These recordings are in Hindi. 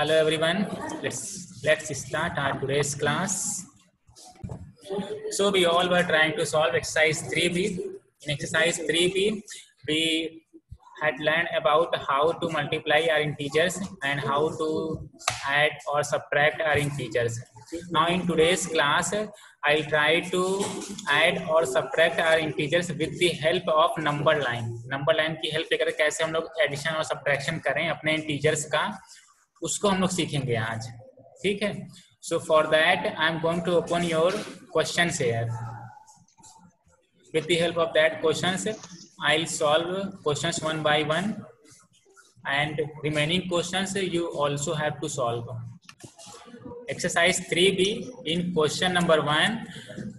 Hello everyone. Let's start our today's class. So we all were trying to solve exercise 3B. In exercise 3B, we had learned about how to multiply our integers and how to add or subtract our integers. Now in today's class, I'll try to add or subtract our integers with the help of number line. Number line की help लेकर कैसे हम लोग addition और subtraction करें अपने integers का, उसको हम लोग सीखेंगे आज. ठीक है. So for that I am going to open your questions here. With the help of that questions, I'll solve questions one by one, and remaining questions you also have to solve. Exercise 3B, in question number 1,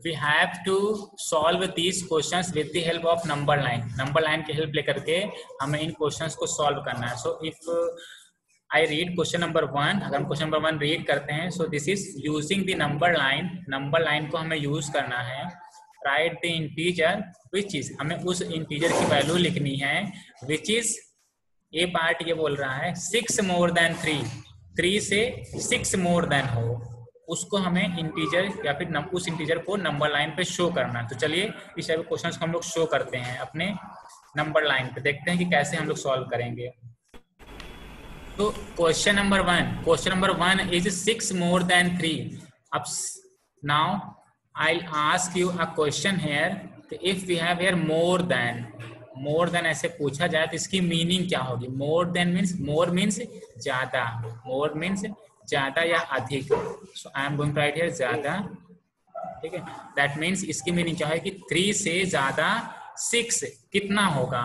we have to solve these questions with the help of number line. Number line की help लेकर के हमें इन questions को solve करना है. So if I read question number 1, अगर हम question number 1 read करते हैं, so this is using the number line. Number line को हमें use करना है. Write the integer which is, हमें उस integer की value लिखनी है which is, ये part ये बोल रहा है 6 more than 3, 3 से 6 more than हो, उसको हमें इंटीजर या फिर उस इंटीजर को नंबर लाइन पे शो करना है. तो चलिए इस टाइप के क्वेश्चंस को हम लोग शो करते हैं अपने नंबर लाइन पे. देखते हैं कि कैसे हम लोग सॉल्व करेंगे. तो question number 1 is 6 more than 3. अब now I'll ask you a question here. If we have here more than ऐसे पूछा जाए तो इसकी मीनिंग क्या होगी? more than means, more means ज्यादा, more means ज्यादा या अधिक. So I am going to write here ज्यादा. ठीक है. That means इसकी मीनिंग क्या है कि 3 से ज्यादा 6 कितना होगा?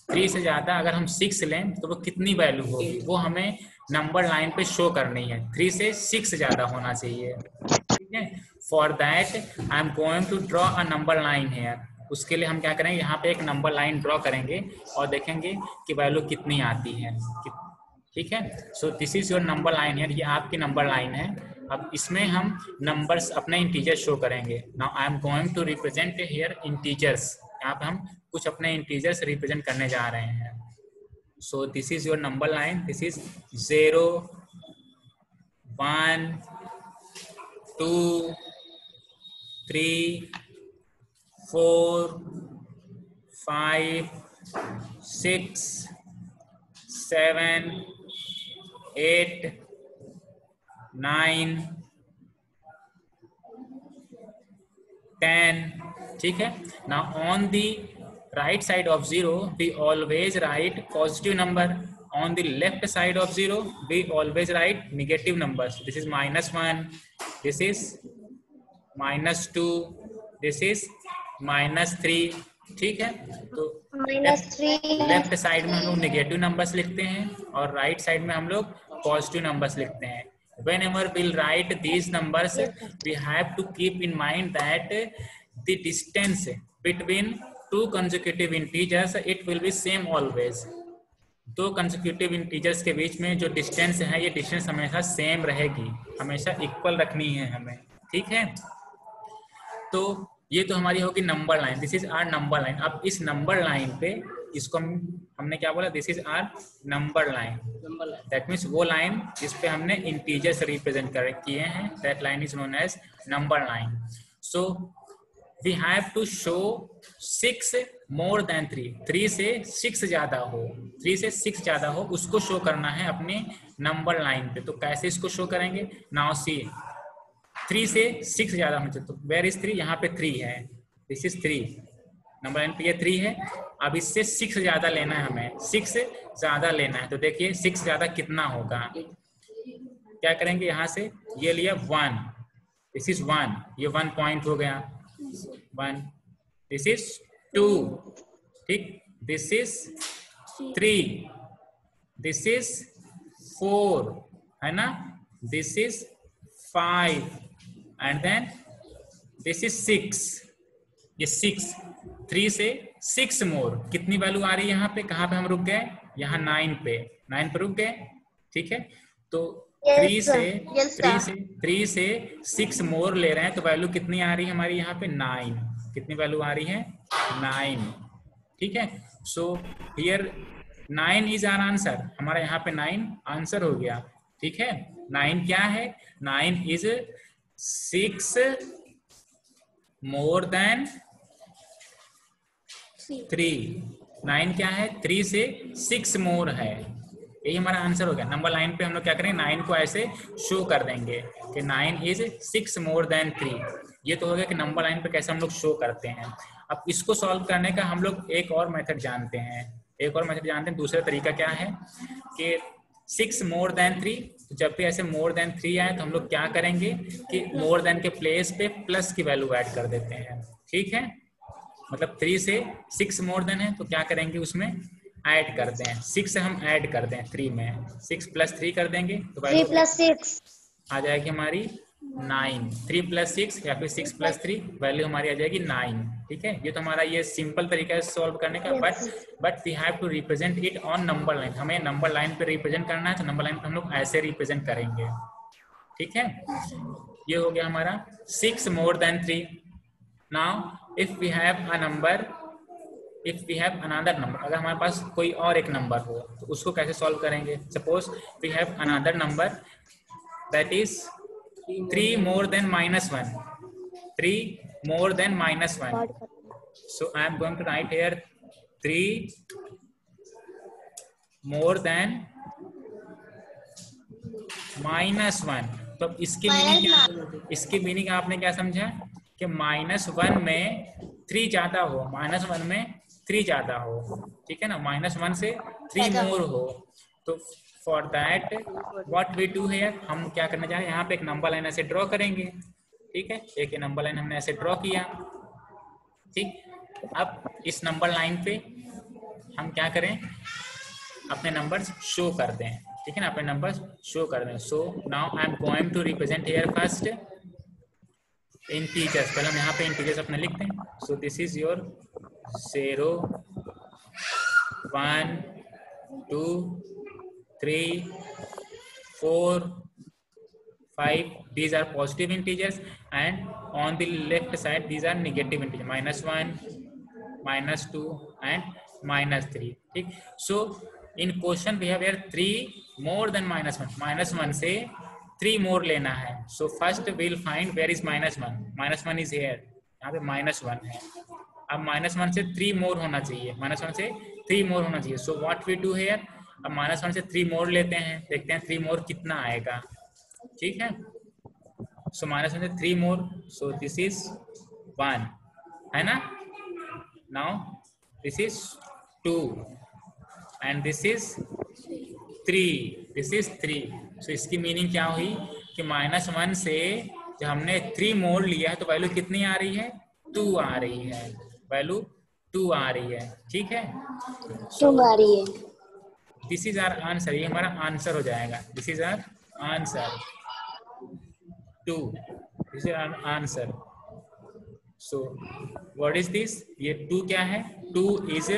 3 से ज्यादा अगर हम 6 लें तो वो कितनी वैल्यू होगी, वो हमें नंबर लाइन पे शो करनी है. 3 से 6 ज्यादा होना चाहिए. ठीक है. For that I am going to draw a number line here. उसके लिए हम क्या करेंगे, यहाँ पे एक नंबर लाइन ड्रॉ करेंगे और देखेंगे कि वैल्यू कितनी आती है. ठीक है. So this is your number line here. ये आपकी नंबर लाइन है. अब इसमें हम नंबर्स अपने इंटीजर शो करेंगे. Now I am going to represent here integers. यहाँ पे हम कुछ अपने इंटीजर्स रिप्रेजेंट करने जा रहे हैं. So this is your number line. This is 0, 1, 2, 3, 4, 5, 6, 7, 8, 9, 10. ठीक है. Now on the right side of 0 we always write positive number. On the left side of 0 we always write negative numbers. This is -1, this is -2, this is -3. ठीक है. तो लेफ्ट साइड में हम लोग नेगेटिव नंबर्स लिखते हैं और राइट साइड में हम लोग पॉजिटिव नंबर्स लिखते हैं. Whenever we'll write these numbers, we have to keep in mind that the distance between two consecutive integers it will be same always. दो consecutive integers के बीच में जो डिस्टेंस है, ये डिस्टेंस हमेशा सेम रहेगी, हमेशा इक्वल रखनी है हमें. ठीक है. तो ये तो हमारी होगी number line. This is our number line. अब इस नंबर लाइन पे इसको हमने क्या बोला, this is our number line. That means वो लाइन जिस पे हमने इंटीजर से रिप्रेजेंट किए हैं, that line is known as number line. So we have to show 6 more than 3. 3 से 6 ज्यादा हो, 3 से 6 ज्यादा हो, उसको शो करना है अपने नंबर लाइन पे. तो कैसे इसको शो करेंगे? नाउ सी, 3 से 6 ज्यादा होना चाहिए. तो वेयर इज 3? यहाँ पे 3 है. This is 3. नंबर लाइन पे ये 3 है. अब इससे 6 ज्यादा लेना है हमें, 6 ज्यादा लेना है. तो देखिए 6 ज्यादा कितना होगा. क्या करेंगे, यहाँ से ये लिया 1, दिस इज 1, ये 1 पॉइंट हो गया. 1, दिस इज 2, ठीक, दिस इज 3, दिस इज 4, है ना, this is 5 and then this is 6. ये 6, 3 से 6 मोर, कितनी वैल्यू आ रही है यहाँ पे? कहाँ पे हम रुक गए? यहाँ 9 पे रुक गए. ठीक है. तो 3 से 6 मोर ले रहे हैं तो वैल्यू कितनी आ रही है हमारी यहाँ पे? 9. कितनी वैल्यू आ रही है? 9. ठीक है. So here 9 is our answer. हमारा यहाँ पे 9 आंसर हो गया. ठीक है। 9 क्या है? 9 इज 6 मोर देन 3। 9 क्या है? 3 से 6 मोर है। यही हमारा आंसर हो गया। नंबर लाइन पे हम लोग क्या करेंगे, 9 को ऐसे शो कर देंगे कि 9 इज 6 मोर देन 3। ये तो हो गया कि नंबर लाइन पे कैसे हम लोग शो करते हैं। अब इसको सॉल्व करने का हम लोग एक और मेथड जानते हैं। दूसरा तरीका क्या है कि 6 मोर देन 3, जब भी ऐसे मोर देन 3 आए तो हम लोग क्या करेंगे कि मोर देन के प्लेस पे प्लस की वैल्यू ऐड कर देते हैं। ठीक है, मतलब 3 से 6 मोर देन है तो क्या करेंगे, उसमें ऐड करते हैं। 6 हम ऐड करते हैं 3 में, 6 + 3 कर देंगे तो 3 + 6 आ जाएगी हमारी 9। 3 + 6 या फिर 6 + 3 वैल्यू हमारी आ जाएगी 9। ठीक है, ये तो हमारा ये सिंपल तरीका है सॉल्व करने का। But we have to represent it on number line. हमें नंबर लाइन पे रिप्रेजेंट करना है तो नंबर लाइन पे हम लोग ऐसे रिप्रेजेंट करेंगे। ठीक है, ये हो गया हमारा 6 more than 3। Now if we have a number, if we have another number, अगर हमारे पास कोई और एक नंबर हो तो उसको कैसे सॉल्व करेंगे। Suppose we have another number that is 3 more than -1। 3 more than -1। So I am going to write here 3 more than -1। तो इसकी मीनिंग क्या, इसकी मीनिंग आपने क्या समझा कि -1 में 3 ज्यादा हो, -1 में 3 ज्यादा हो। ठीक है ना, -1 से 3 मोर हो। तो for that what we do here, हम क्या करना चाह रहे हैं, यहाँ पे एक नंबर लाइन ऐसे ड्रॉ करेंगे। ठीक है, एक नंबर लाइन हमने ऐसे ड्रॉ किया। ठीक, अब इस नंबर लाइन पे हम क्या करें, अपने नंबर्स शो कर दें। ठीक है ना, अपने नंबर्स शो कर दें। So now I am going to represent here first integers. पहले हम यहाँ पे इंटीजर्स अपने लिखते हैं। So this is your 0 1 2 3 4 5. These are positive integers, and on the left side these are negative integers, -1 -2 and -3. ठीक, so in question we have here 3 more than -1। -1 से 3 more लेना है। so first we'll find where is -1। -1 is here, यहाँ पे -1 है। अब -1 से 3 more होना चाहिए, -1 से 3 more होना चाहिए। so what we do here, अब -1 से 3 more लेते हैं, देखते हैं 3 more कितना आएगा। ठीक है, so -1 से 3 more, so this is 1 है ना। now this is 2 and this is 3, this is 3। so इसकी मीनिंग क्या हुई कि -1 से जब हमने 3 मोर लिया है तो वैल्यू कितनी आ रही है, 2 आ रही है, वैल्यू 2 आ रही है। ठीक है, so आ रही है। दिस इज आवर आंसर, ये हमारा आंसर हो जाएगा। This is our answer 2, this is our answer. So what is this, ये 2 क्या है, 2 इज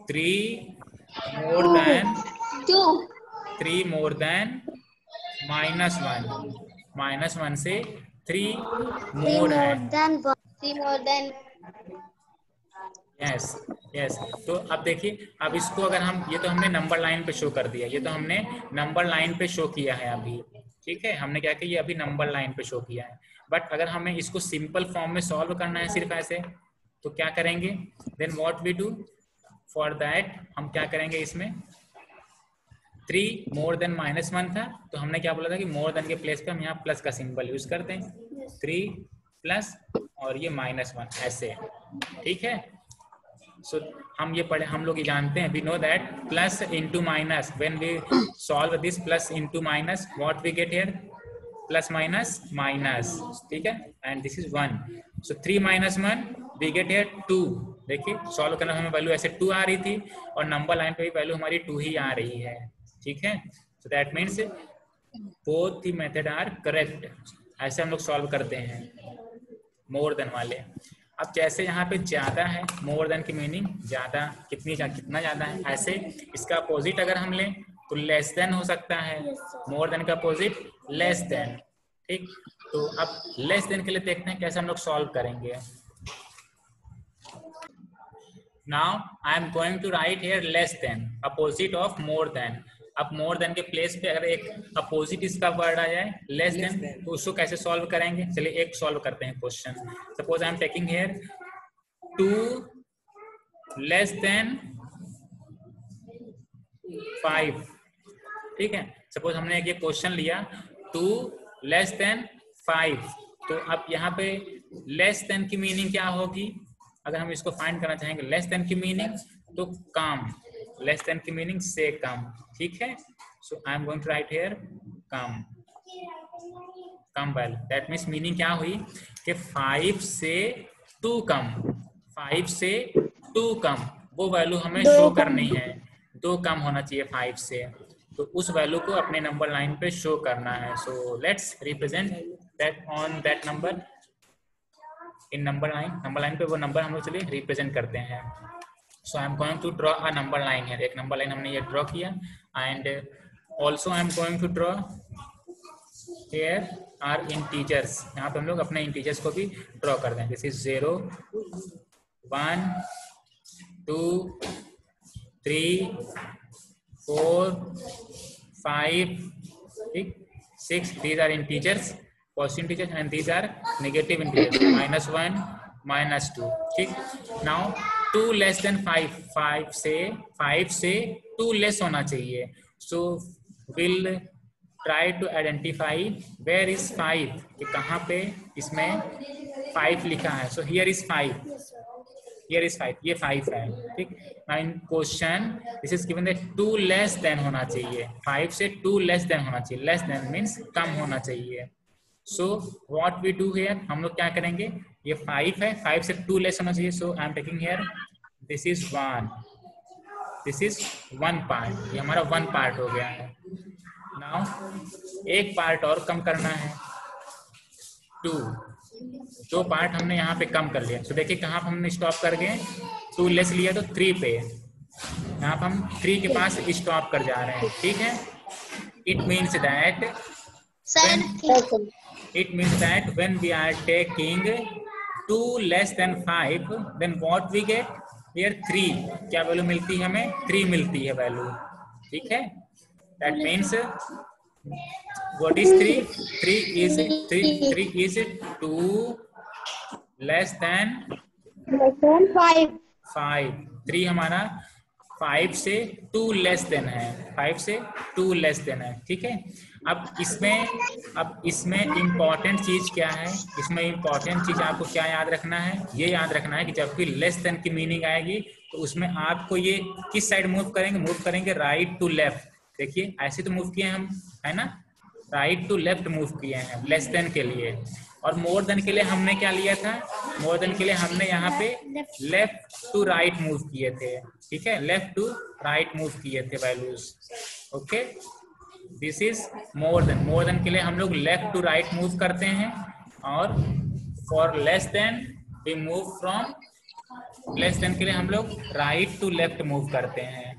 3 मोर देन -1। -1 से 3 मोर है। यस यस, तो अब देखिए, अब इसको अगर हम, ये तो हमने नंबर लाइन पे शो कर दिया, ये तो हमने नंबर लाइन पे शो किया है अभी। ठीक है, हमने क्या किया, ये अभी नंबर लाइन पे शो किया है। बट अगर हमें इसको सिंपल फॉर्म में सॉल्व करना है सिर्फ ऐसे, तो क्या करेंगे, then what we do, for that हम क्या करेंगे, इसमें 3 मोर देन -1 था तो हमने क्या बोला था कि मोर देन के प्लेस पे हम यहाँ प्लस का सिंबल यूज करते हैं, 3 प्लस और ये -1 ऐसे। ठीक है, सो हम ये पढ़े, हम लोग ये जानते हैं, we know that plus into minus, when we solve this plus into minus, what we get here, plus minus minus. ठीक है, and this is 1, so 3 - 1 we get here 2। देखिए, सॉल्व करना हमें वैल्यू ऐसे 2 आ रही थी और नंबर लाइन पे भी वैल्यू हमारी 2 ही आ रही है। ठीक है, so that means both the method are correct. ऐसे हम लोग सॉल्व करते हैं मोर देन वाले। अब जैसे यहाँ पे ज्यादा है, मोर देन की मीनिंग ज्यादा, कितना ज्यादा है, ऐसे इसका अपोजिट अगर हम लें तो लेस देन हो सकता है, मोर देन का अपोजिट लेस देन। ठीक, तो अब लेस देन के लिए देखते हैं कैसे हम लोग सॉल्व करेंगे। Now I am going to write here less than, opposite of more than. अब मोर देन के प्लेस पे अगर एक अपोजिट इसका वर्ड आ जाए लेस देन, तो उसको कैसे सॉल्व करेंगे? चलिए एक सॉल्व करते हैं question. Suppose I am taking here 2 less than 5, ठीक है। सपोज हमने एक ये क्वेश्चन लिया 2 लेस देन 5, तो अब यहाँ पे लेस देन की मीनिंग क्या होगी? अगर हम इसको फाइंड करना चाहेंगे लेस देन की मीनिंग, तो कम, लेस देन की मीनिंग से कम, ठीक है। So I am going to write here कम, कम वैल्यू। दैट मीन्स मीनिंग क्या हुई कि 5 से 2 कम, 5 से 2 कम वो वैल्यू हमें शो करनी है, 2 कम होना चाहिए 5 से, तो उस वैल्यू को अपने नंबर लाइन पे शो करना है। So let's represent that on that number in number line. Number line पे वो नंबर हम लोग चलिए रिप्रेजेंट करते हैं। So I am going to draw a number line है, एक नंबर लाइन हमने ये ड्रॉ किया, and also I am going to draw here are integers, यहाँ पे हम लोग अपने इंटीजर्स को भी ड्रॉ कर दें। This is 0 1 2 3 4 5 6, these are integers, positive integers, and these are negative integers, -1 -2, ठीक। now 2 less than 5, 5 से 2 लेस होना चाहिए। so we'll try to identify where is 5, कि कहाँ पे इसमें 5 लिखा है। so here is 5, here is 5, ये 5 है, ठीक। now in question this is given that 2 less than होना चाहिए, 5 से 2 less than होना चाहिए, less than means कम होना चाहिए। so what we do here, हम लोग क्या करेंगे, ये 5 है, 5 से 2 लेस होना चाहिए। so I am taking here this is 1, this is 1 part, ये हमारा 1 पार्ट हो गया है। now एक पार्ट और कम करना है 2 पार्ट हमने यहाँ पे कम कर लिया। तो देखिए कहाँ पे हमने स्टॉप कर गए, 2 लेस लिया तो 3 पे, यहाँ पे हम 3 के पास स्टॉप कर जा रहे हैं, ठीक है। It means that when we are taking 2 less than 5, then what we get here 3, क्या वैल्यू मिलती है हमें, 3 मिलती है वैल्यू, ठीक है। That means what is 3? 3 is 2 less than 5, 3 हमारा 5 से 2 लेस देन है, 5 से 2 लेस देन है, ठीक है। अब इसमें इम्पॉर्टेंट चीज क्या है, इसमें इम्पॉर्टेंट चीज आपको क्या याद रखना है, ये याद रखना है कि जब भी लेस देन की मीनिंग आएगी तो उसमें आपको ये किस साइड मूव करेंगे, राइट टू लेफ्ट। देखिए ऐसे तो मूव किए हम, है ना, राइट टू लेफ्ट मूव किए हैं लेस देन के लिए। और मोर देन के लिए हमने क्या लिया था, मोर देन के लिए हमने यहाँ पे लेफ्ट टू राइट मूव किए थे, ठीक है, लेफ्ट टू राइट मूव किए थे values, okay. This is more than के लिए हम लोग लेफ्ट टू राइट मूव करते हैं, और for less than we move from, less than के लिए हम लोग राइट टू लेफ्ट मूव करते हैं,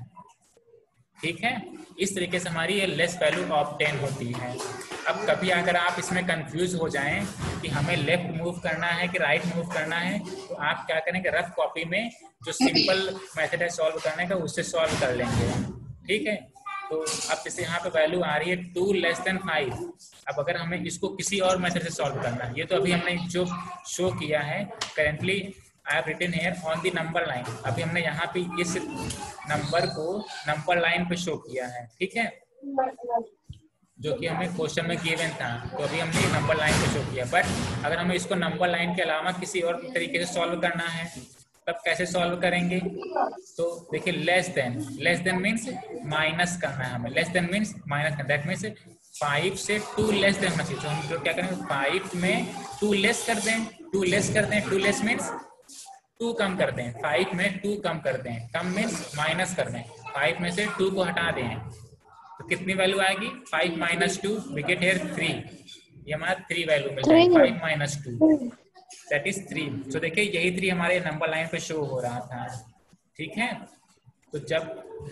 ठीक है। इस तरीके से हमारी ये लेस वैल्यू ऑब्टेन होती है। अब कभी अगर आप इसमें कंफ्यूज हो जाएं कि हमें लेफ्ट मूव करना है कि राइट मूव करना है, तो आप क्या करेंगे, रफ कॉपी में जो सिंपल मेथड है सॉल्व करने का उससे सॉल्व कर लेंगे, ठीक है। तो अब जैसे यहाँ पे वैल्यू आ रही है 2 लेस देन 5, अब अगर हमें इसको किसी और मेथड से सॉल्व करना है, ये तो अभी हमने जो शो किया है currently I have written here on the number line, अभी हमने यहाँ पे इस नंबर को नंबर लाइन पे शो किया है, ठीक है, जो कि हमें क्वेश्चन में गिवन था, तो अभी हमने नंबर लाइन पे शो किया। बट अगर हमें इसको नंबर लाइन के अलावा किसी और तरीके से सॉल्व करना है, तब कैसे सॉल्व करेंगे, तो देखिए लेस देन मीन्स माइनस करना है हमें, लेस देन मीन्स माइनस करना, दैट मीन्स 5 से 2 लेस देन होना चाहिए। तो हम लोग क्या करेंगे, 5 में 2 लेस कर दें, 2 लेस मीन्स 2 कम कर दें, 5 में 2 कम कर दें, कम मीन्स माइनस कर दें, 5 में से 2 को हटा दें, तो कितनी वैल्यू आएगी, 5 - 2, वी गेट हियर 3, ये हमारा 3 वैल्यू मिल जाएगी, 5 - 2 दैट इज 3। तो देखिए यही 3 हमारे नंबर लाइन पे शो हो रहा था, ठीक है। तो जब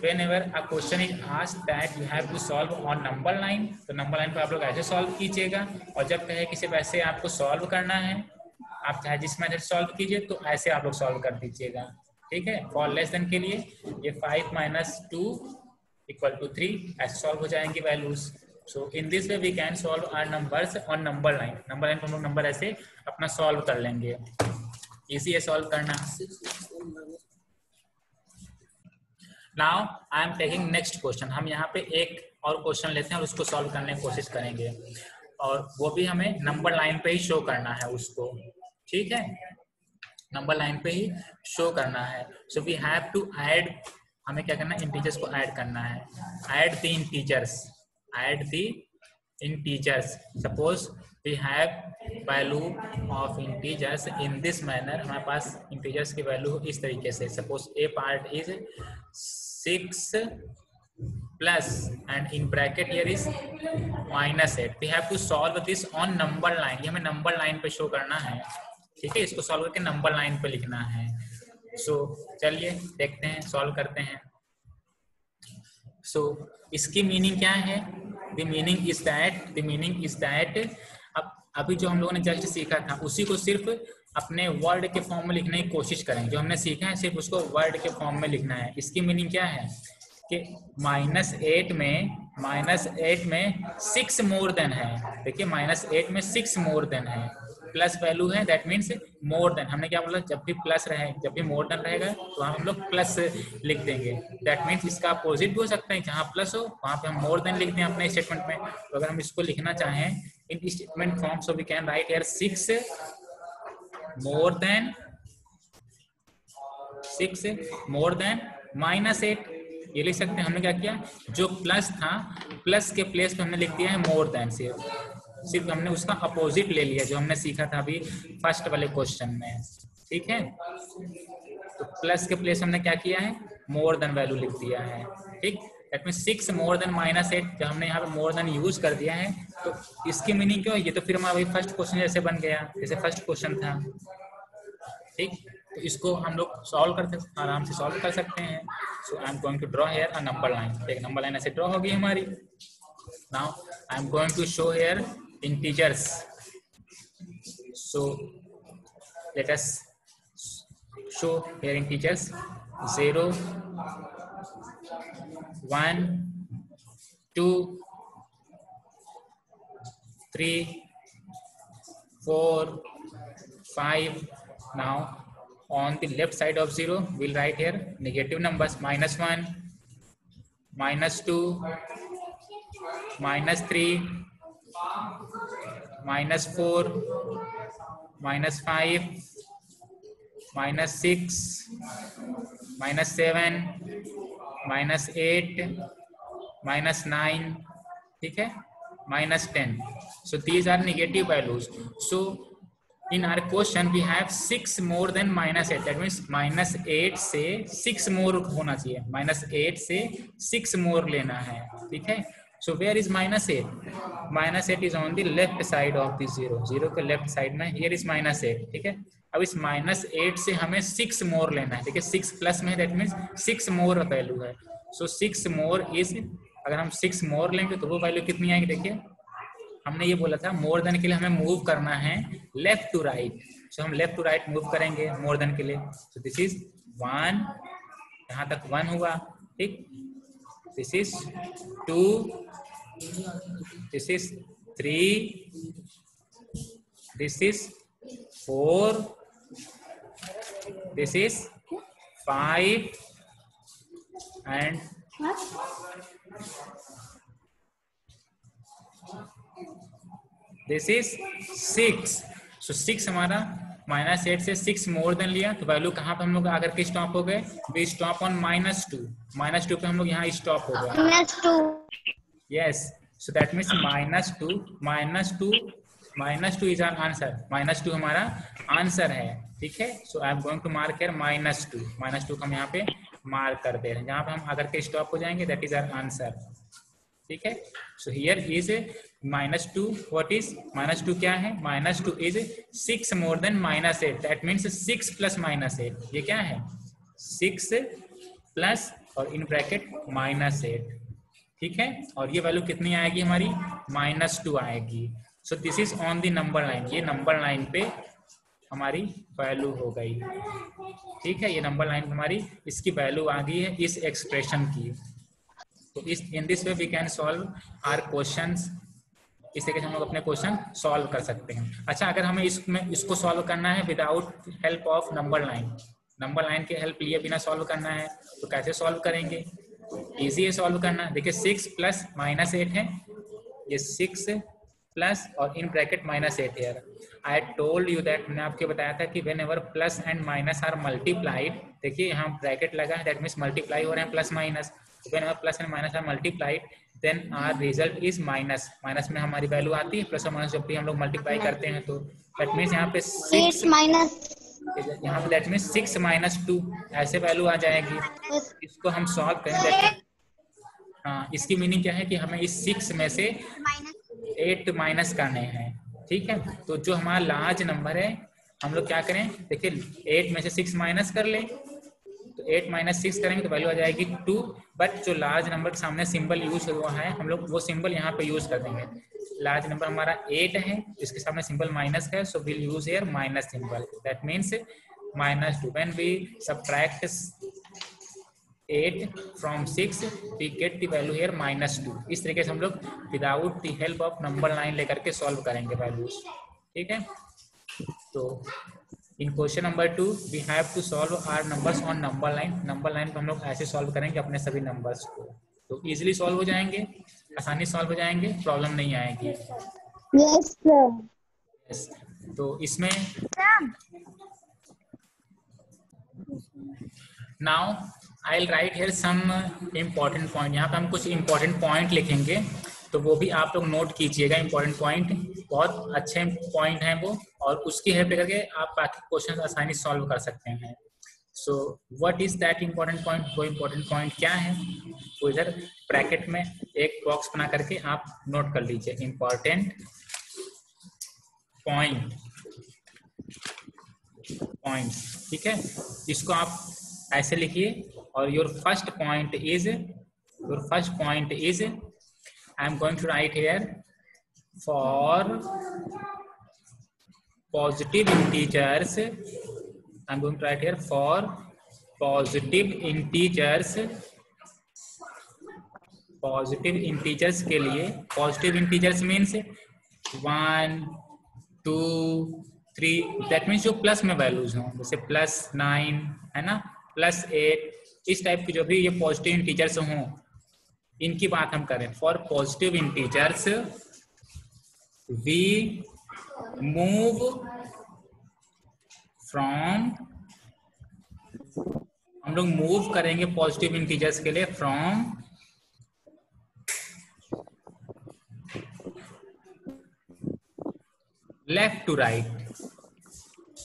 whenever a question is asked that you have to solve on number line, तो नंबर लाइन पे आप लोग ऐसे सॉल्व कीजिएगा, और जब कहे कि सिर्फ ऐसे आपको सॉल्व करना है, आप चाहे जिस मेथड सॉल्व कीजिए, तो ऐसे आप लोग सॉल्व कर दीजिएगा, ठीक है। फॉर लेस देन के लिए ये 5 - 2 इक्वल टू 3, ऐसे सॉल्व हो जाएंगे values. So in this way we can solve our numbers on number line. Number line पर हम लोग नंबर ऐसे अपना सॉल्व कर लेंगे, इजी है सॉल्व करना। Now I am taking next question. हम यहाँ पे एक और क्वेश्चन लेते हैं और उसको सॉल्व करने की कोशिश करेंगे, और वो भी हमें नंबर लाइन पे ही शो करना है उसको, ठीक है, नंबर लाइन पे ही शो करना है। So we have to add, हमें क्या करना है, इंटीजर्स को ऐड करना है। Add the integers, add the integers. Suppose we have value of integers in this manner, हमारे पास इंटीजर्स की वैल्यू इस तरीके से। Suppose a part is 6 plus and in bracket here is -8. we have to solve this on number line, ये हमें नंबर लाइन पे शो करना है, ठीक है, इसको सॉल्व करके नंबर लाइन पे लिखना है। सो चलिए देखते हैं, सॉल्व करते हैं। सो इसकी मीनिंग क्या है? द मीनिंग इज दैट अब अभी जो हम लोगों ने जस्ट सीखा था उसी को सिर्फ अपने वर्ड के फॉर्म में लिखने की कोशिश करेंगे। जो हमने सीखा है सिर्फ उसको वर्ड के फॉर्म में लिखना है। इसकी मीनिंग क्या है कि -8 में 6 मोर देन है। देखिए -8 में 6 मोर देन है, प्लस वैल्यू है, दैट मीन्स मोर देन। हमने क्या बोला, जब भी प्लस रहे, जब भी मोर देन रहेगा तो हम लोग प्लस लिख देंगे। दैट मीन्स इसका अपोजिट भी हो सकता है, जहाँ प्लस हो वहाँ पे हम मोर देन लिखते हैं अपने स्टेटमेंट में। तो अगर हम इसको लिखना चाहें in statement form, so we can write here 6 more than -8, ये लिख सकते हैं। हमने क्या किया, जो प्लस था प्लस के प्लेस पे हमने लिख दिया है मोर देन, सिर्फ हमने उसका अपोजिट ले लिया जो हमने सीखा था अभी फर्स्ट वाले क्वेश्चन में, ठीक है। तो प्लस के प्लेस हमने क्या किया है, मोर देन वैल्यू लिख दिया है, ठीक। दैट मींस 6 मोर देन -8, जब हमने यहाँ पे मोर देन यूज कर दिया है तो इसकी मीनिंग क्या है, ये तो फिर हमारा फर्स्ट क्वेश्चन जैसे बन गया, जैसे फर्स्ट क्वेश्चन था, ठीक। तो इसको हम लोग सॉल्व करते, आराम से सॉल्व कर सकते हैं। So I am going to draw here a number line. एक नंबर लाइन ऐसे ड्रॉ होगी हमारी। Now I am going to show here integers. So let us show here integers 0, 1, 2, 3, 4, 5. Now on the left side of 0 we'll write here negative numbers, -1, -2, -3, -4, -5, -6, -7, -8, -9, ठीक है, -10. So these are negative values. So in our question we have 6 more than -8. that means -8 से 6 more होना चाहिए, -8 से 6 more लेना है, ठीक है। so where is -8? -8 is on the left side of the 0 के लेफ्ट साइड में, here is -8, ठीक है। अब इस -8 से हमें 6 more लेना है, ठीक है, 6 प्लस में, that means 6 more वैल्यू है। so 6 more is, अगर हम 6 more लेंगे तो वो वैल्यू कितनी आएगी, देखिए हमने ये बोला था मोर देन के लिए हमें मूव करना है लेफ्ट टू राइट। सो हम लेफ्ट टू राइट मूव करेंगे मोर देन के लिए। सो दिस इज 1, यहाँ तक 1 हुआ, ठीक। This is 2, this is 3, this is 4, this is 5 and this is 6। सो 6 हमारा -8 से 6 मोर देन लिया, तो वैल्यू कहाँ पे हम लोग आकर के स्टॉप हो गए, वी स्टॉप ऑन -2। -2 पे हम लोग यहाँ स्टॉप हो गए, -2, yes. So that means -2 is our answer, -2 हमारा आंसर है, ठीक है। So I am going to mark here -2 को हम यहाँ पे मार्क कर दे रहे हैं, जहाँ पे हम आकर के स्टॉप हो जाएंगे, दैट इज आवर आंसर, ठीक है। So here is -2, what is -2 क्या है, -2 is 6 more than -8, that means 6 plus -8, ये क्या है 6 प्लस और इन ब्रैकेट -8, ठीक है। और ये वैल्यू कितनी आएगी हमारी, -2 आएगी। सो this is on the number line, ये नंबर लाइन पे हमारी वैल्यू हो गई, ठीक है। ये नंबर लाइन हमारी इसकी वैल्यू आ गई है इस एक्सप्रेशन की, तो इस in this way we can solve our questions. इस तरीके से हम लोग अपने क्वेश्चन सॉल्व कर सकते हैं। अच्छा, अगर हमें इसको सॉल्व करना है without help of number line के हेल्प लिए बिना सॉल्व करना है तो कैसे सॉल्व करेंगे? इजी है सॉल्व करना। देखिए 6 प्लस माइनस 8 है, ये 6 प्लस और इन ब्रैकेट माइनस 8 है। आई टोल्ड यू दैट, मैंने आपको बताया था कि whenever plus and minus are multiplied, देखिए यहाँ ब्रैकेट लगा है, दैट मीन्स मल्टीप्लाई हो रहे हैं plus minus. Whenever plus and minus are multiplied then our result is minus. Minus में हमारी वैल्यू आती है, प्लस और माइनस जब भी हम लोग मल्टीप्लाई करते हैं तो दैट मीन्स यहाँ पे 6 माइनस, यहाँ पे दैट मीन्स 6 माइनस 2 ऐसे वैल्यू आ जाएगी। इसको हम सॉल्व करें। हाँ, इसकी मीनिंग क्या है कि हमें इस 6 में से 8 माइनस करने हैं। ठीक है, तो जो हमारा लार्ज नंबर है हम लोग क्या करें, देखिए 8 में से 6 माइनस कर ले, तो 8 माइनस 6 करेंगे तो वैल्यू आ जाएगी 2। बट जो लार्ज नंबर के सामने सिंबल यूज हुआ है हम लोग वो सिंबल यहाँ पे यूज कर देंगे। लार्ज नंबर हमारा 8 है, इसके सामने सिंबल माइनस का है, so will use here minus symbol, that means -2। When we subtract 8 from 6 we get the value here -2। इस तरीके से हम लोग without the help of number line लेकर के सॉल्व करेंगे वैल्यूज। ठीक है, तो in question number 2 we have to solve our numbers on number line. Number line पर हम लोग ऐसे सॉल्व करेंगे अपने सभी नंबर्स को, तो इजीली सॉल्व हो जाएंगे, आसानी सॉल्व हो जाएंगे, प्रॉब्लम नहीं आएगी। Yes sir. yes. तो इसमें now I'll write here some important point। यहाँ पे हम कुछ important point लिखेंगे, तो वो भी आप लोग नोट कीजिएगा। important point बहुत अच्छे point हैं वो, और उसकी हेल्प करके आप बाकी क्वेश्चन आसानी सॉल्व कर सकते हैं। So what is that important point? वो important point क्या है वो इधर ब्रैकेट में एक बॉक्स बना करके आप नोट कर लीजिए। important points, ठीक है, इसको आप ऐसे लिखिए। और your first point is I am going to write here for positive integers। I am going to write here for positive integers के लिए positive integers means 1 2 3, that means जो प्लस में वैल्यूज हों, जैसे +9 है ना, +8, इस टाइप की जो भी ये पॉजिटिव इंटीजर्स हों इनकी बात हम करें। For positive integers we move from, हम लोग मूव करेंगे पॉजिटिव इंटीजर्स के लिए फ्रॉम लेफ्ट टू राइट।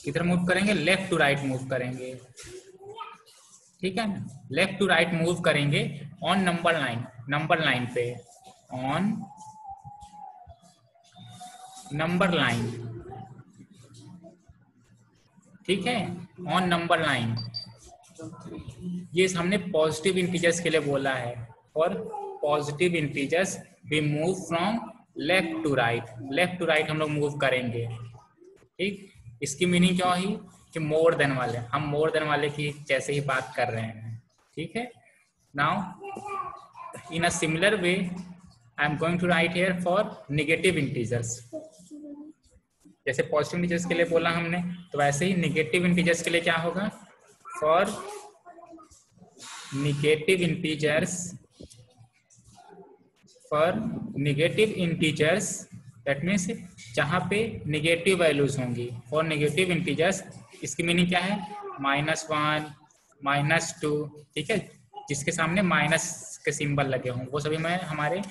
किधर मूव करेंगे? लेफ्ट टू राइट मूव करेंगे। ठीक है, लेफ्ट टू राइट मूव करेंगे ऑन नंबर लाइन पे, ऑन नंबर लाइन। ठीक है, ऑन नंबर लाइन। ये हमने पॉजिटिव इंटीजर्स के लिए बोला है। और positive integers we move from left to right हम लोग मूव करेंगे। ठीक, इसकी मीनिंग क्या हुई कि मोर देन वाले, हम मोर देन वाले की जैसे ही बात कर रहे हैं। ठीक है, now in a similar way I am going to write here for negative integers. जैसे पॉजिटिव इंटीजर्स के लिए बोला हमने, तो वैसे ही नेगेटिव इंटीजर्स के लिए क्या होगा? For negative integers that means जहां पे नेगेटिव वैल्यूज होंगी। फॉर नेगेटिव इंटीजर्स इसकी मीनिंग क्या है? -1 -2। ठीक है, जिसके सामने माइनस के सिंबल लगे हों वो सभी में हमारे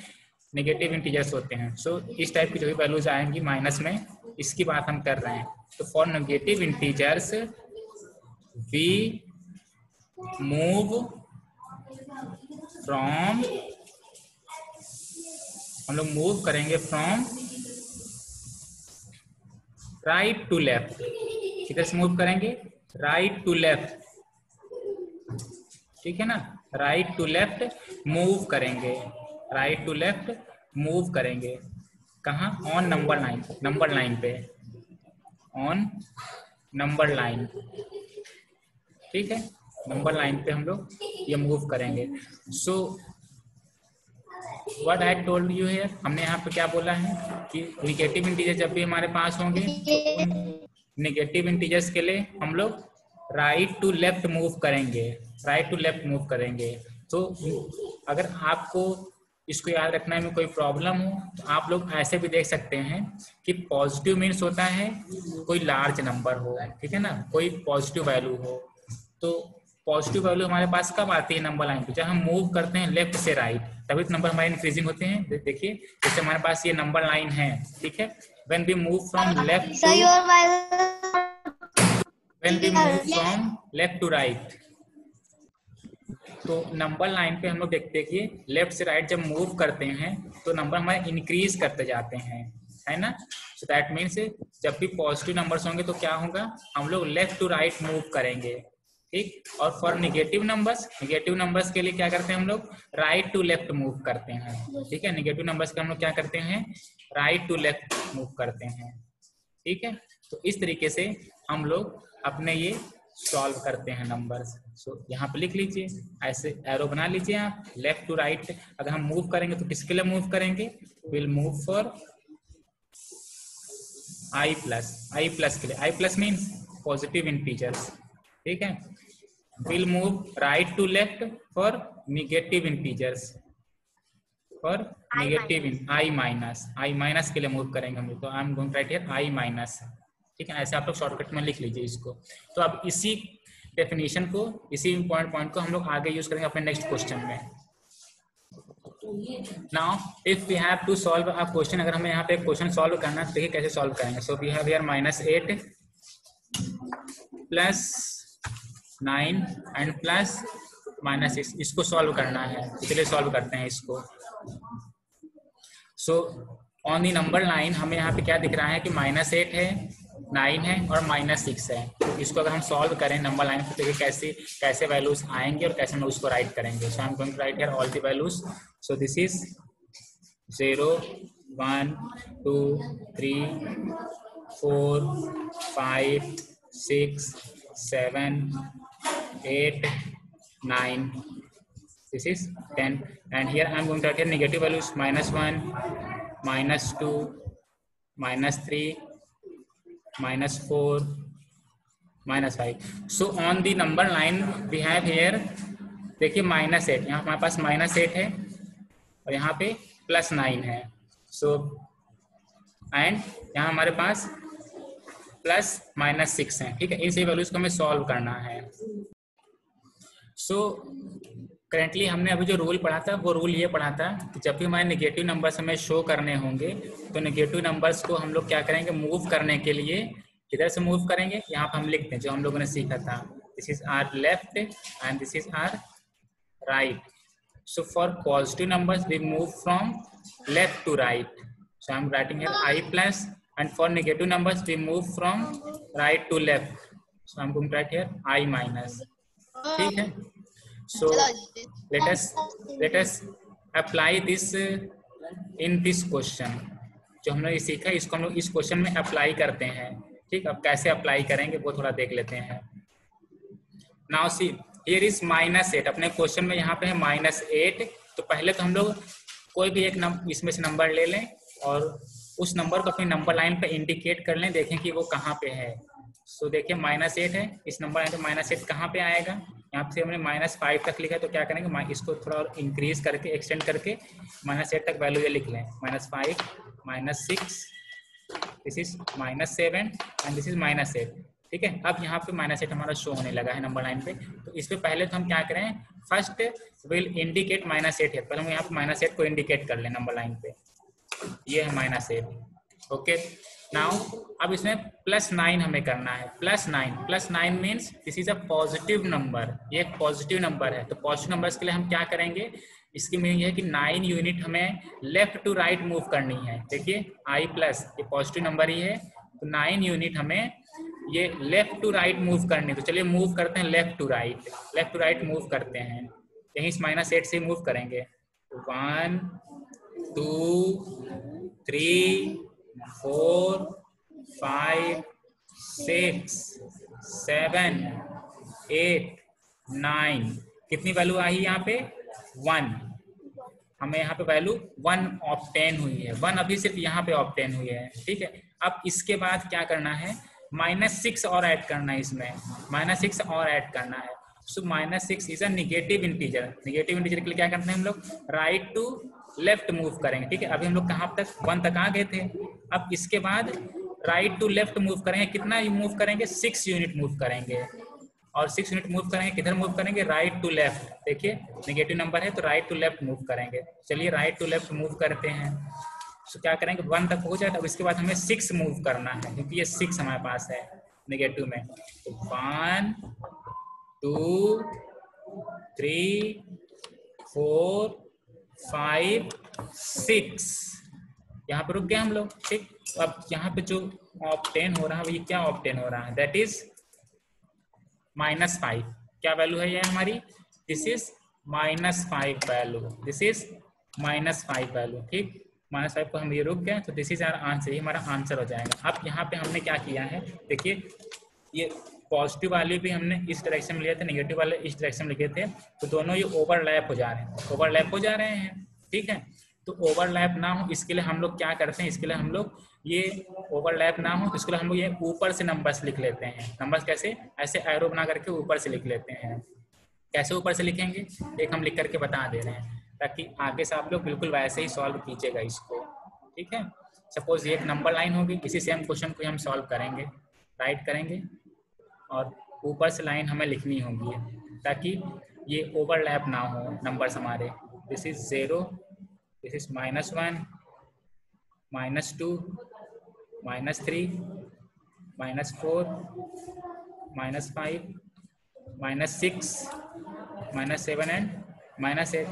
नेगेटिव इंटीजर्स होते हैं। सो इस टाइप की जो भी वैल्यूज आएंगी माइनस में, इसकी बात हम कर रहे हैं। तो for negative integers we move from, हम लोग मूव करेंगे फ्रॉम राइट टू लेफ्ट। किधर से मूव करेंगे? Right to left. ठीक है ना, राइट टू लेफ्ट मूव करेंगे, राइट टू लेफ्ट मूव करेंगे। कहाँ? ऑन नंबर लाइन पे, ऑन नंबर लाइन। ठीक है, नंबर लाइन पे हम लोग ये मूव करेंगे। So what I told you here, हमने यहाँ पे क्या बोला है कि निगेटिव इंटीजर जब भी हमारे पास होंगे तो उन निगेटिव इंटीजर्स के लिए हम लोग राइट टू लेफ्ट मूव करेंगे, राइट टू लेफ्ट मूव करेंगे। तो अगर आपको इसको याद रखने में कोई प्रॉब्लम हो तो आप लोग ऐसे भी देख सकते हैं कि पॉजिटिव मीन्स होता है कोई लार्ज नंबर हो, ठीक है ना, कोई पॉजिटिव वैल्यू हो। तो पॉजिटिव वैल्यू हमारे पास कब आती है नंबर लाइन पे, जब हम मूव करते हैं लेफ्ट से राइट, तभी तो नंबर हमारे इंक्रीजिंग होते हैं। देखिए जैसे हमारे पास ये नंबर लाइन है, ठीक है, when we move from left to when we move from left to right, तो नंबर लाइन पे हम लोग देखिए लेफ्ट से राइट जब मूव करते हैं तो नंबर हमारे इंक्रीज करते जाते हैं, है ना। सो दैट मीन्स जब भी पॉजिटिव नंबर्स होंगे तो क्या होगा, हम लोग लेफ्ट टू राइट मूव करेंगे, ठीक। और फॉर निगेटिव नंबर्स के लिए क्या करते हैं हम लोग, राइट टू लेफ्ट मूव करते हैं, ठीक है। निगेटिव नंबर्स के हम लोग क्या करते हैं, राइट टू लेफ्ट मूव करते हैं, ठीक है। तो इस तरीके से हम लोग अपने ये सॉल्व करते हैं नंबर्स। सो यहाँ पे लिख लीजिए, ऐसे एरो बना लीजिए आप, लेफ्ट टू राइट अगर हम मूव करेंगे तो किसके लिए मूव करेंगे, will move for I plus के लिए, I plus means positive integers, ठीक है। Will move right to left for negative integers, for negative I minus के लिए मूव करेंगे हम लोग, तो I am going write here I minus, ठीक है। ऐसे आप लोग शॉर्टकट में लिख लीजिए इसको। तो अब इसी डेफिनेशन को, इसी पॉइंट को हम लोग आगे यूज करेंगे अपने नेक्स्ट क्वेश्चन में। Now if we have to solve a question, अगर हमें यहाँ पे क्वेश्चन सॉल्व करना है तो देखिए कैसे सॉल्व करेंगे। So we have here -8 plus 9 and plus -6, इसको सॉल्व करना है, चलिए सॉल्व करते हैं इसको। So on the number line हमें यहाँ पे क्या दिख रहा है कि -8 है, 9 है और -6 है। तो इसको अगर हम सॉल्व करें नंबर लाइन पे, देखिए कैसे वैल्यूज आएंगे और कैसे हम उसको राइट करेंगे। So I am going to write here all the values. So this is 0 1 2 3 4 5 6 7 8 9, this is 10, and here I am going to write here negative values -1 -2 -3 -4 -5. So on the number line we have here, देखिए -8, यहाँ हमारे पास -8 है और यहाँ पे +9 है। सो एंड यहाँ हमारे पास +-6 है, ठीक है। इन सभी वैल्यूज को हमें सॉल्व करना है। सो करेंटली हमने अभी जो रूल पढ़ा था वो रूल ये पढ़ा था कि जब भी हमारे नेगेटिव नंबर्स हमें शो करने होंगे तो नेगेटिव नंबर्स को हम लोग क्या करेंगे, मूव करने के लिए किधर से मूव करेंगे, यहाँ पर हम लिखते हैं जो हम लोगों ने सीखा था, this is our left and this is our right. So for positive numbers we move from left to right, so I am writing here I plus, and for negative numbers we move from right to left, so I am going to write here I minus, ठीक है। So let us apply this in this question। जो हमने ये सीखा इसको हम लोग इस क्वेश्चन में अप्लाई करते हैं, ठीक। अब कैसे अप्लाई करेंगे वो थोड़ा देख लेते हैं। नाउ सी हियर इज -8, अपने क्वेश्चन में यहाँ पे है -8। तो पहले तो हम लोग कोई भी एक इसमें से नंबर ले लें और उस नंबर को अपनी नंबर लाइन पे इंडिकेट कर लें, देखें कि वो कहाँ पे है। सो देखिए -8 है, इस नंबर लाइन पे -8 कहाँ पे आएगा, यहाँ से हमने -5 तक लिखा है, तो क्या करेंगे इसको थोड़ा और इंक्रीज करके एक्सटेंड करके -8 तक वैल्यू ये लिख लें, -5 -6, this is -7 and this is -8, ठीक है। अब यहाँ पे -8 हमारा शो होने लगा है नंबर लाइन पे। तो इस पे पहले तो हम क्या करें, फर्स्ट विल इंडिकेट -8 है, पहले हम यहाँ पे -8 को इंडिकेट कर लें नंबर लाइन पे, ये है -8, ओके। नाउ अब इसमें +9 हमें करना है, +9 means this is a positive number, ये एक पॉजिटिव नंबर है। तो पॉजिटिव नंबर्स के लिए हम क्या करेंगे, इसकी मीनिंग है कि 9 यूनिट हमें लेफ्ट टू राइट मूव करनी है। देखिए आई प्लस ये पॉजिटिव नंबर ही है, तो 9 यूनिट हमें ये लेफ्ट टू राइट मूव करनी है। तो चलिए मूव करते हैं लेफ्ट टू राइट मूव करते हैं, यहीं इस -8 से मूव करेंगे। 1 2 3 4 5 6 7 8 9, कितनी वैल्यू आई यहाँ पे 1, हमें यहाँ पे वैल्यू 1 ऑब्टेन हुई है, 1 अभी सिर्फ यहाँ पे ऑब्टेन हुई है, ठीक है। अब इसके बाद क्या करना है, -6 और ऐड करना है, इसमें -6 और ऐड करना है। सो -6 is a negative integer. Negative integer के लिए क्या करते हैं हम लोग, राइट टू लेफ्ट मूव करेंगे, ठीक है। अभी हम लोग कहाँ तक 1 तक आ गए थे। अब इसके बाद राइट टू लेफ्ट मूव करेंगे, कितना मूव करेंगे, 6 यूनिट मूव करेंगे। और 6 यूनिट मूव करेंगे, किधर मूव करेंगे, राइट टू लेफ्ट। देखिए नेगेटिव नंबर है तो राइट टू लेफ्ट मूव करेंगे। चलिए राइट टू लेफ्ट मूव करते हैं। तो क्या करेंगे, 1 तक हो जाए। अब इसके बाद हमें 6 मूव करना है, क्योंकि ये 6 हमारे पास है नेगेटिव में। तो 1 2 3 4 5 6 यहाँ पे रुक गए हम लोग, ठीक। अब यहाँ पे जो ऑब्टेन हो रहा है, ये क्या ऑब्टेन हो रहा है, दैट इज -5। क्या वैल्यू है ये हमारी, this is -5 value, this is -5 value, ठीक। -5 को हम ये रुक गए, तो दिस इज आवर आंसर, ये हमारा आंसर हो जाएगा। अब यहाँ पे हमने क्या किया है, देखिए ये पॉजिटिव वाले भी हमने इस डायरेक्शन में लिए थे, नेगेटिव वाले इस डायरेक्शन में लिखे थे, तो दोनों ये ओवरलैप हो जा रहे हैं, ओवरलैप हो जा रहे हैं, ठीक है। तो ओवरलैप ना हो इसके लिए हम लोग क्या करते हैं, इसके लिए हम लोग ये ओवरलैप ना हो इसके लिए हम लोग ये ऊपर से नंबर्स लिख लेते हैं। नंबर्स कैसे, ऐसे एरो बना करके ऊपर से लिख लेते हैं। कैसे ऊपर से लिखेंगे, एक हम लिख करके बता दे रहे हैं, ताकि आगे से आप लोग बिल्कुल वैसे ही सॉल्व कीजिएगा इसको, ठीक है। सपोज ये एक नंबर लाइन होगी, किसी सेम क्वेश्चन को हम सॉल्व करेंगे, राइट करेंगे, और ऊपर से लाइन हमें लिखनी होगी, ताकि ये ओवरलैप ना हो नंबर्स हमारे। This is 0, this is -1 -2 -3 -4 -5 -6 -7 and -8।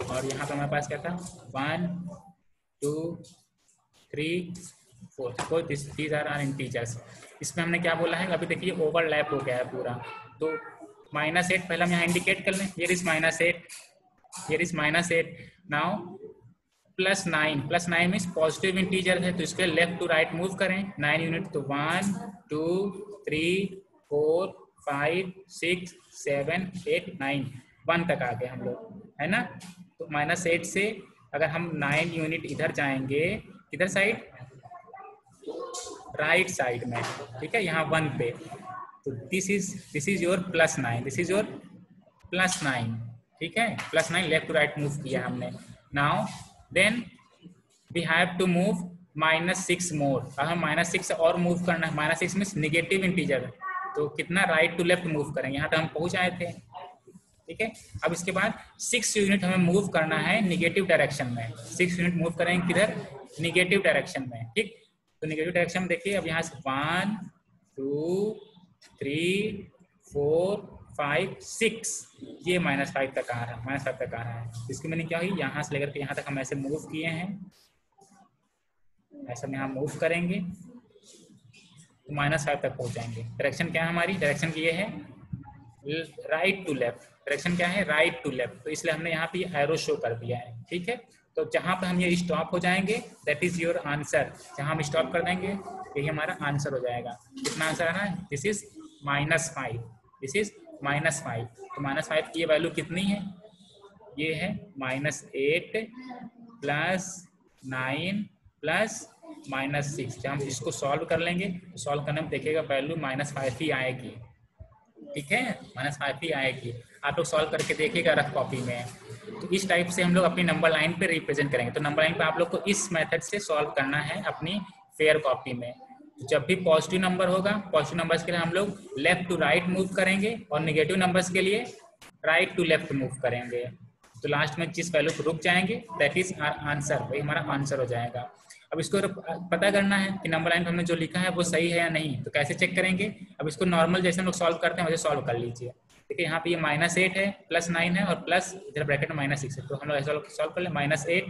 और यहाँ पे हमारे पास क्या था, 1 2 3 4 दीज आर इंटीजर्स। इसमें हमने क्या बोला है, अभी देखिए ओवरलैप हो गया है पूरा। तो -8 पहले हम यहाँ इंडिकेट कर लें, here is -8, here is -8। Now +9 means positive integer है, तो इसके लेफ्ट टू राइट मूव करें 9 यूनिट। तो 1 2 3 4 5 6 7 8 9 1 तक आ गए हम लोग, है ना। तो -8 से अगर हम 9 यूनिट इधर जाएंगे, किधर साइड, राइट साइड में, ठीक है, यहाँ 1 पे। तो this is your +9, this is your +9, ठीक है। +9 लेफ्ट टू राइट मूव किया हमने। Now then we have to move -6 more. अब हम -6 और मूव करना है, -6 मीन्स निगेटिव इंटीजर, तो कितना राइट टू लेफ्ट मूव करेंगे, यहाँ तक हम पहुँच आए थे, ठीक है। अब इसके बाद 6 यूनिट हमें मूव करना है निगेटिव डायरेक्शन में। 6 यूनिट मूव करेंगे किधर, निगेटिव डायरेक्शन में, ठीक। तो निगेटिव डायरेक्शन में देखिए, अब यहाँ से 1 2 3 4 5 6 ये -5 तक आ रहा है, -5 तक आ रहा है। इसकी मीनिंग क्या हुई, यहाँ से लेकर के यहाँ तक हम ऐसे मूव किए हैं, ऐसे हम यहाँ मूव करेंगे तो -5 तक पहुँच जाएंगे। डायरेक्शन क्या है हमारी, डायरेक्शन की ये है राइट टू लेफ्ट, डायरेक्शन क्या है, राइट टू लेफ्ट। तो इसलिए हमने यहाँ पे एरो शो कर दिया है, ठीक है। तो जहाँ पे हम ये स्टॉप हो जाएंगे, दैट इज योर आंसर। जहाँ हम स्टॉप कर देंगे यही हमारा आंसर हो जाएगा। कितना आंसर आ रहा है, दिस इज -5, दिस इज -5। तो -5 की ये वैल्यू कितनी है, ये है -8 + 9 + -6। जब हम इसको सॉल्व कर लेंगे तो सॉल्व करने में देखिएगा वैल्यू -5 ही आएगी, ठीक है, -5 ही आएगी। आप लोग सॉल्व करके देखिएगा रफ कॉपी में। तो इस टाइप से हम लोग अपनी नंबर लाइन पे रिप्रेजेंट करेंगे। तो नंबर लाइन पे आप लोग को इस मेथड से सॉल्व करना है अपनी फेयर कॉपी में। तो जब भी पॉजिटिव नंबर होगा, पॉजिटिव नंबर्स के लिए हम लोग लेफ्ट टू राइट मूव करेंगे, और नेगेटिव नंबर्स के लिए राइट टू लेफ्ट मूव करेंगे। तो लास्ट में जिस वैल्यू को रुक जाएंगे दैट इज आवर आंसर, वही हमारा आंसर हो जाएगा। अब इसको पता करना है कि नंबर लाइन पर हमने जो लिखा है वो सही है या नहीं। तो कैसे चेक करेंगे, अब इसको नॉर्मल जैसे हम लोग सॉल्व करते हैं वैसे सॉल्व कर लीजिए। देखिए यहाँ पे ये -8 है, +9 है, और प्लस इधर ब्रैकेट में -6 है। तो हम लोग ऐसा सॉल्व कर ले, -8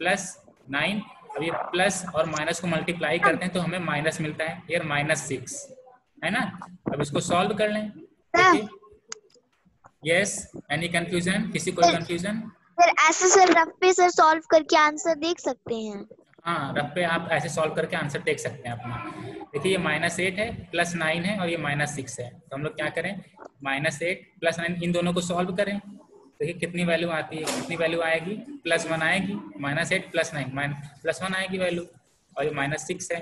+ 9। अब ये प्लस और माइनस को मल्टीप्लाई करते हैं तो हमें माइनस मिलता है, यार -6 है ना। अब इसको सॉल्व कर लें, देखिए। यस, एनी कंफ्यूजन, किसी को कंफ्यूजन? सर ऐसे सर रफ पे सर सॉल्व करके आंसर देख सकते हैं। हाँ, रफ पे आप ऐसे सॉल्व करके आंसर देख सकते हैं अपना। देखिए ये -8 है, +9 है, और ये -6 है। तो हम लोग क्या करें, -8 + 9 इन दोनों को सॉल्व करें। देखिए कितनी वैल्यू आती है, कितनी वैल्यू आएगी, +1 आएगी, -8 +9 +1 आएगी वैल्यू, और ये -6 है,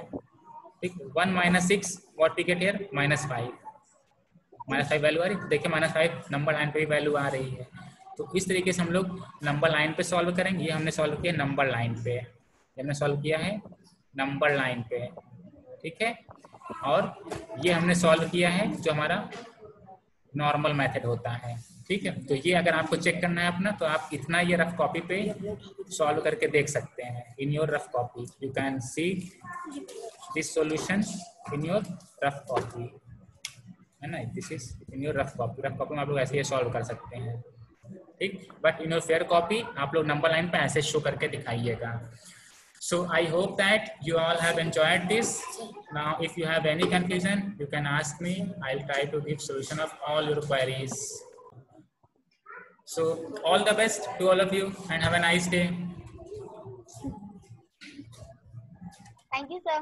ठीक। 1 - 6 what we get here -5, -5 value आ रही है। देखिए -5 नंबर लाइन पे भी वैल्यू आ रही है। तो इस तरीके से हम लोग नंबर लाइन पे सॉल्व करेंगे। ये हमने सॉल्व किया नंबर लाइन पे, ये हमने सॉल्व किया है नंबर लाइन पे, ठीक है। और ये हमने सॉल्व किया है जो हमारा नॉर्मल मेथड होता है, ठीक है। तो ये अगर आपको चेक करना है अपना, तो आप इतना ये रफ कॉपी पे सॉल्व करके देख सकते हैं। In your rough copy you can see this solution in your rough copy, है ना। This is in your rough copy. Rough copy में आप लोग ऐसे ही सॉल्व कर सकते हैं, ठीक। But in your fair copy आप लोग नंबर लाइन पे ऐसे शो करके दिखाइएगा। So I hope that you all have enjoyed this. Now if you have any confusion, you can ask me. I'll try to give solution of all your queries. So all the best to all of you and have a nice day. Thank you, sir.